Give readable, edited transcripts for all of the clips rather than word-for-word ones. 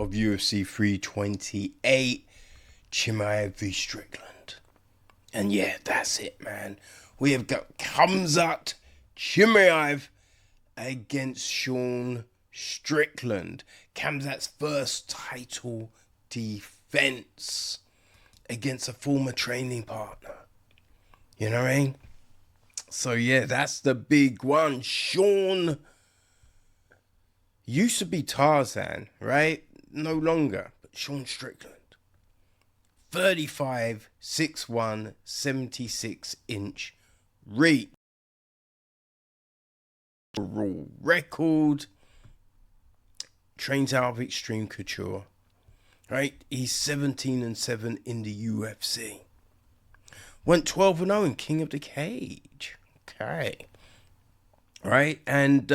of UFC 328, Chimaev v Strickland. And yeah, that's it, man. We have got Khamzat Chimaev against Sean Strickland. Khamzat's first title defense against a former training partner. You know what I mean? So yeah, that's the big one. Sean used to be Tarzan, right? No longer, but Sean Strickland. 35, 6'1", 76-inch reach. Overall record. Trains out of Extreme Couture. Right? He's 17-7 in the UFC. Went 12-0 in King of the Cage. Okay. Right? And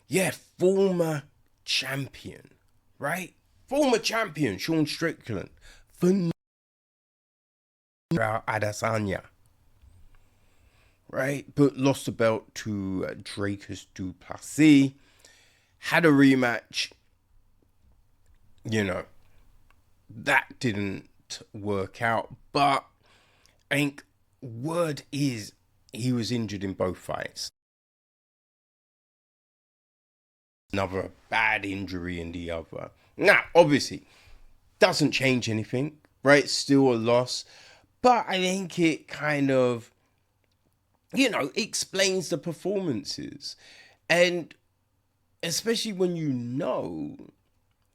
yeah, former champion. Right? Former champion, Sean Strickland. Adesanya. Right? But lost the belt to Dracus du Plessis. Had a rematch. You know, that didn't work out. But I think word is he was injured in both fights. Another bad injury in the other. Now, obviously, doesn't change anything, right? Still a loss. But I think it kind of, you know, explains the performances. And especially when you know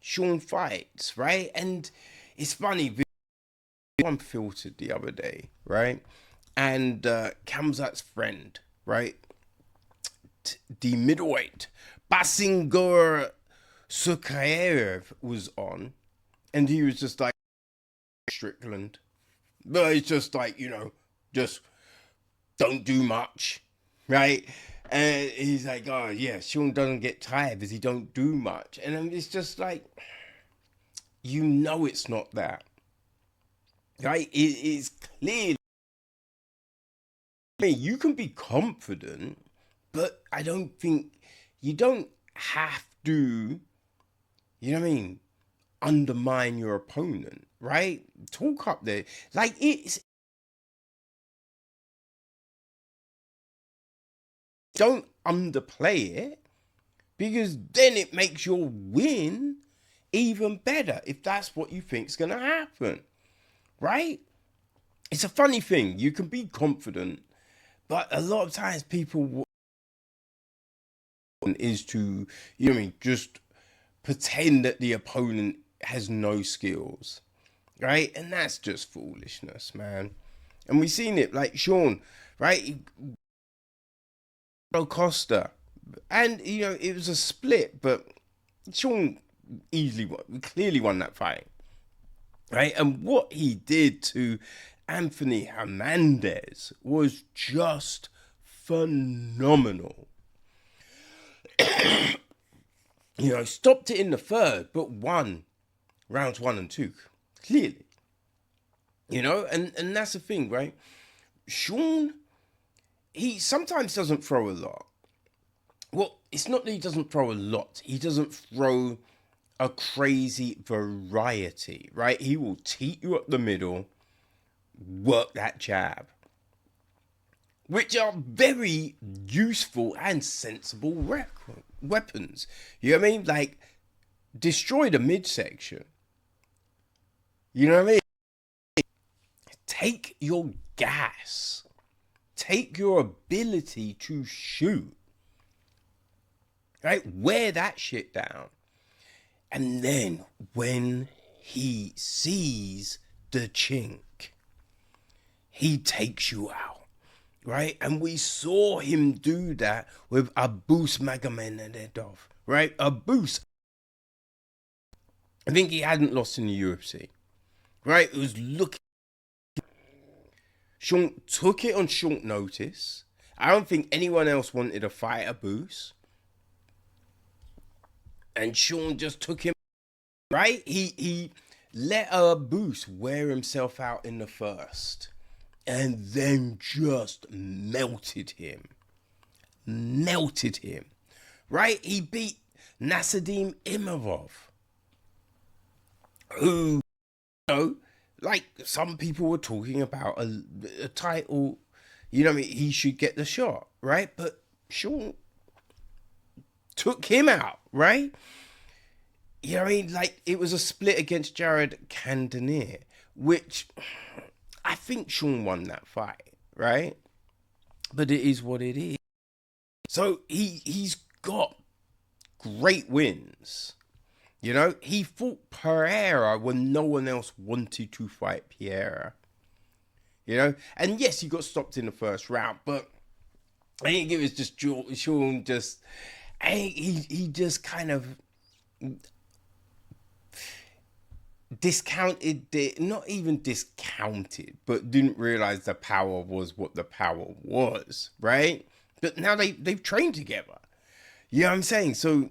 Sean fights, right? And it's funny, one filtered the other day, right? And Khamzat's friend, right? The middleweight, Basingur Sukayev was on. And he was just like, Strickland. But it's just like, you know, just don't do much, right? And he's like, oh yeah, Sean doesn't get tired because he don't do much. And then it's just like, you know it's not that. Right? It is clear. I mean, you can be confident, but I don't think, you don't have to, you know what I mean, undermine your opponent, right? Talk up there. Like, it's, don't underplay it, because then it makes your win even better if that's what you think's gonna happen, right? It's a funny thing. You can be confident, but a lot of times people is to, you know what I mean, just pretend that the opponent has no skills, right? And that's just foolishness, man. And we've seen it, like Sean, right? Costa, and you know it was a split, but Sean clearly won that fight, right? And what he did to Anthony Hernandez was just phenomenal. You know, stopped it in the third, but won rounds 1 and 2 clearly. You know, and that's the thing, right? Sean, he sometimes doesn't throw a lot. Well, it's not that he doesn't throw a lot. He doesn't throw a crazy variety, right? He will teat you up the middle, work that jab, which are very useful and sensible weapons. You know what I mean? Like, destroy the midsection. You know what I mean? Take your gas. Take your ability to shoot. Right? Wear that shit down. And then when he sees the chink, he takes you out. Right? And we saw him do that with Abus Magomedov. Right? Abus. I think he hadn't lost in the UFC. Right? It was looking. Sean took it on short notice. I don't think anyone else wanted to fight Abus. And Sean just took him, right? He let Abus wear himself out in the first. And then just melted him. Right? He beat Nasruddin Imavov. who, like some people were talking about a title, I mean, he should get the shot, right? But Sean took him out, right? You know what I mean? Like, it was a split against Jared Cannonier, which I think Sean won that fight, right? But it is what it is. So he's got great wins. He fought Pereira when no one else wanted to fight Pereira. And yes, he got stopped in the first round, but I think it was just Sean he just kind of discounted it, not even discounted, but didn't realize the power was what the power was, right? But now they've trained together. You know what I'm saying? So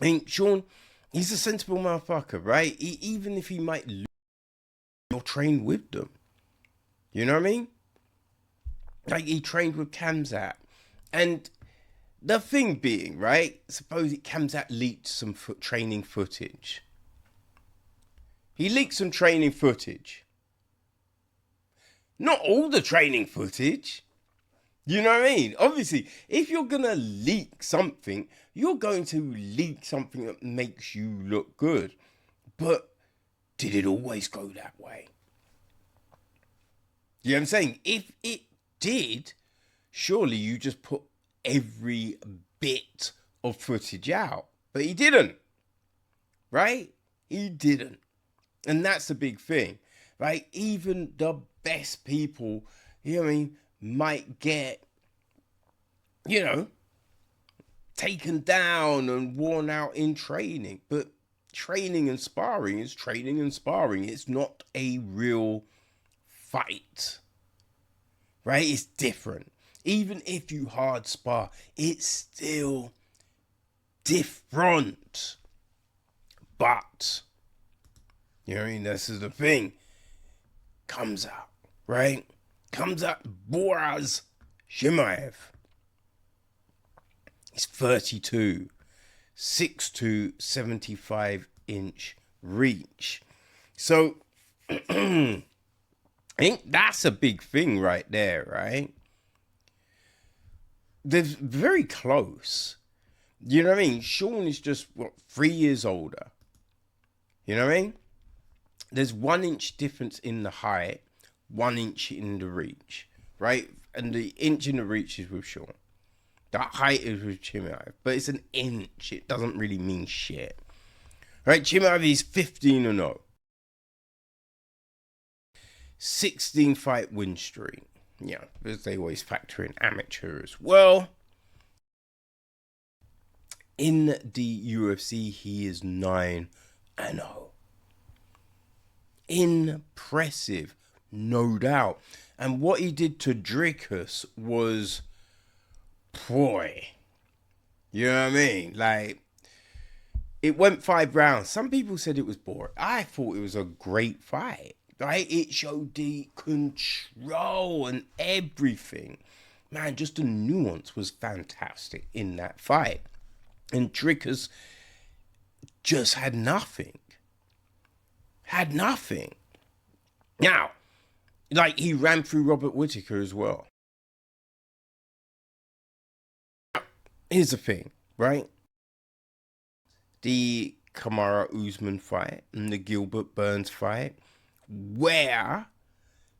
I think Sean, he's a sensible motherfucker, right? Even if he might lose, you'll train with them. You know what I mean? Like, he trained with Khamzat. And the thing being, right? Suppose Khamzat leaked some training footage. He leaked some training footage. Not all the training footage. You know what I mean? Obviously, if you're going to leak something, you're going to leak something that makes you look good. But did it always go that way? You know what I'm saying? If it did, surely you just put every bit of footage out. But he didn't. Right? He didn't. And that's the big thing. Right? Even the best people, you know what I mean, might get, taken down and worn out in training. But training and sparring is training and sparring. It's not a real fight. Right? It's different. Even if you hard spar, it's still different. But, you know what I mean? This is the thing. Khamzat, right? Khamzat Boraz Chimaev. He's 32, 6'2", 75-inch reach. So, I think that's a big thing right there, right? They're very close. You know what I mean? Sean is just, 3 years older. You know what I mean? There's 1 inch difference in the height, 1 inch in the reach, right? And the inch in the reach is with Sean. The height is with Chimaev, but it's an inch. It doesn't really mean shit. Right? Chimaev is 15-0. 16 fight win streak. Yeah, because they always factor in amateur as well. In the UFC, he is 9-0. Impressive, no doubt. And what he did to Dricus was, boy, you know what I mean? Like, it went 5 rounds. Some people said it was boring. I thought it was a great fight. Right? It showed the control and everything. Man, just the nuance was fantastic in that fight. And Dricus just had nothing. Had nothing. Now, like, he ran through Robert Whittaker as well. Here's the thing, right? The Kamaru Usman fight and the Gilbert Burns fight, where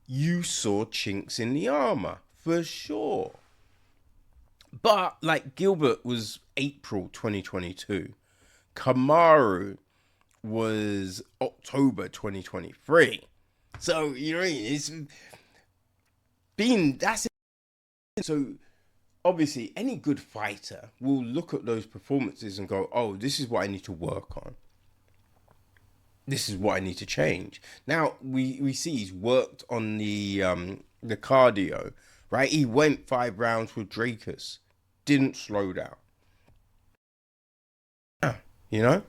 you saw chinks in the armor, for sure. But, like, Gilbert was April 2022. Kamaru was October 2023. So, you know what I mean? It's been, that's it. So, obviously, any good fighter will look at those performances and go, oh, this is what I need to work on. This is what I need to change. Now, we see he's worked on the cardio, right? He went 5 rounds with Dracus. Didn't slow down. You know?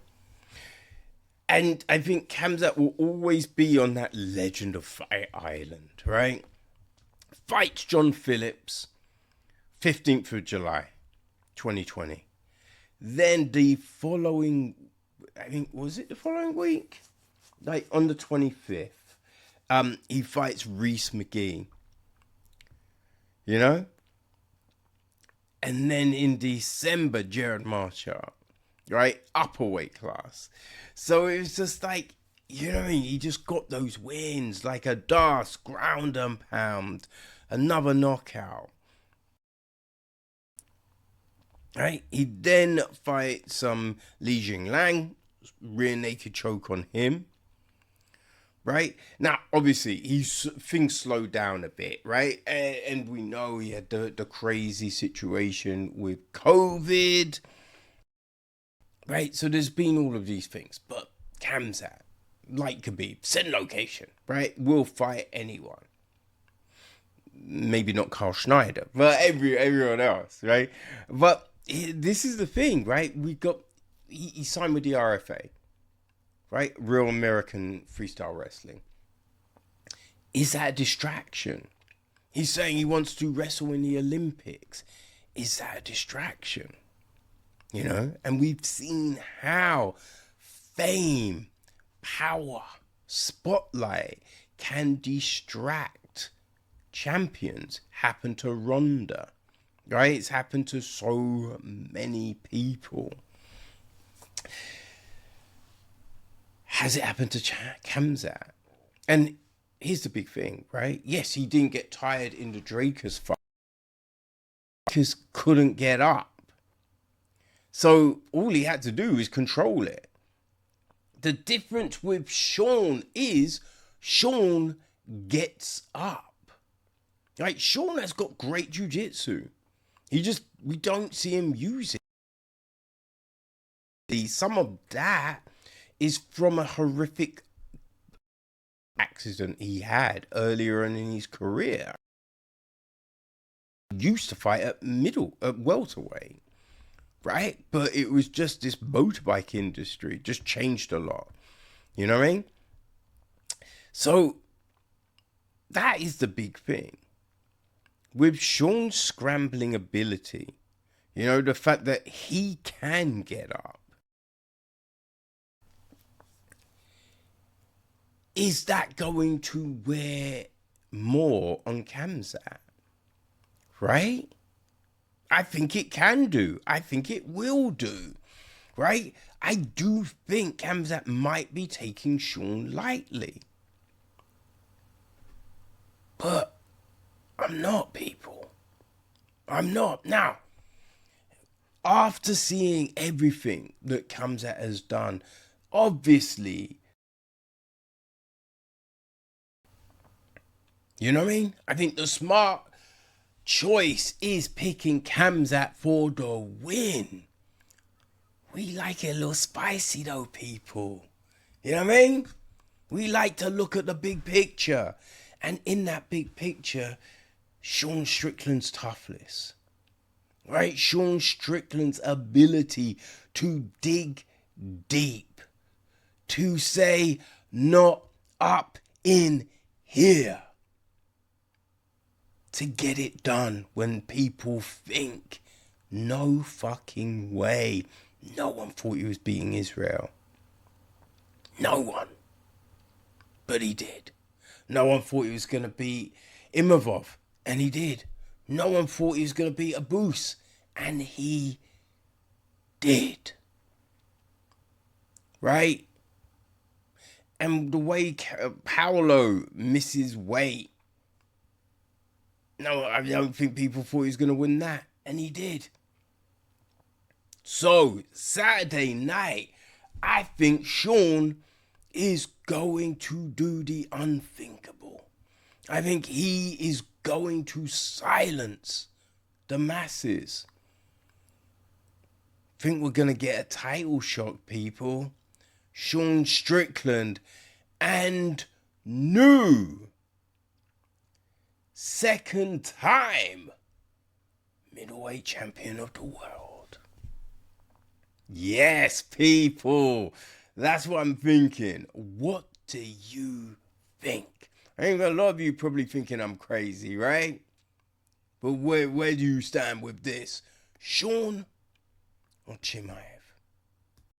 And I think Khamzat will always be on that Legend of Fight Island, right? Fights John Phillips, 15th of July, 2020. Then the following, I think, was it the following week? like on the 25th, he fights Reese McGee, you know? And then in December, Jared Marshall, right? Upper weight class. So it was just like, you know what I mean? He just got those wins, like a Das, ground and pound, another knockout. Right? He then fights Li Jingliang, rear naked choke on him. Right? Now, obviously, things slowed down a bit, right? And we know he had the crazy situation with COVID. Right? So there's been all of these things. But Khamzat, like Khabib, set location, right? Will fight anyone. Maybe not Carl Schneider, but everyone else, right? But this is the thing, right? He signed with the RFA, right? Real American Freestyle Wrestling. Is that a distraction? He's saying he wants to wrestle in the Olympics. Is that a distraction? You know, and we've seen how fame, power, spotlight can distract champions. Happened to Ronda, right? It's happened to so many people. Has it happened to Khamzat? And here's the big thing, right? Yes, he didn't get tired in the Dracus fight because couldn't get up. So all he had to do is control it. The difference with Sean is Sean gets up. Like, Sean has got great jiu-jitsu. We don't see him use it. Some of that is from a horrific accident he had earlier in his career. He used to fight at welterweight, right? But it was just this motorbike industry just changed a lot. You know what I mean? So that is the big thing. With Sean's scrambling ability, you know, the fact that he can get up, is that going to wear more on Khamzat? Right? I think it can do. I think it will do. Right? I do think Khamzat might be taking Sean lightly. But I'm not, people. I'm not. Now, after seeing everything that Khamzat has done, obviously, you know what I mean? I think the smart choice is picking Khamzat for the win. We like it a little spicy though, people. You know what I mean? We like to look at the big picture. And in that big picture, Sean Strickland's toughness. Right? Sean Strickland's ability to dig deep. To say, not up in here. To get it done when people think, no fucking way. No one thought he was beating Israel. No one. But he did. No one thought he was going to beat Imavov. And he did. No one thought he was going to beat Abus. And he did. Right? And the way Paolo misses weight. No, I don't think people thought he was going to win that. And he did. So, Saturday night, I think Sean is going to do the unthinkable. I think he is going to silence the masses. I think we're going to get a title shot, people. Sean Strickland and new second time middleweight champion of the world. Yes, people. That's what I'm thinking. What do you think? I think a lot of you probably thinking I'm crazy, right? But where do you stand with this? Sean or Chimaev?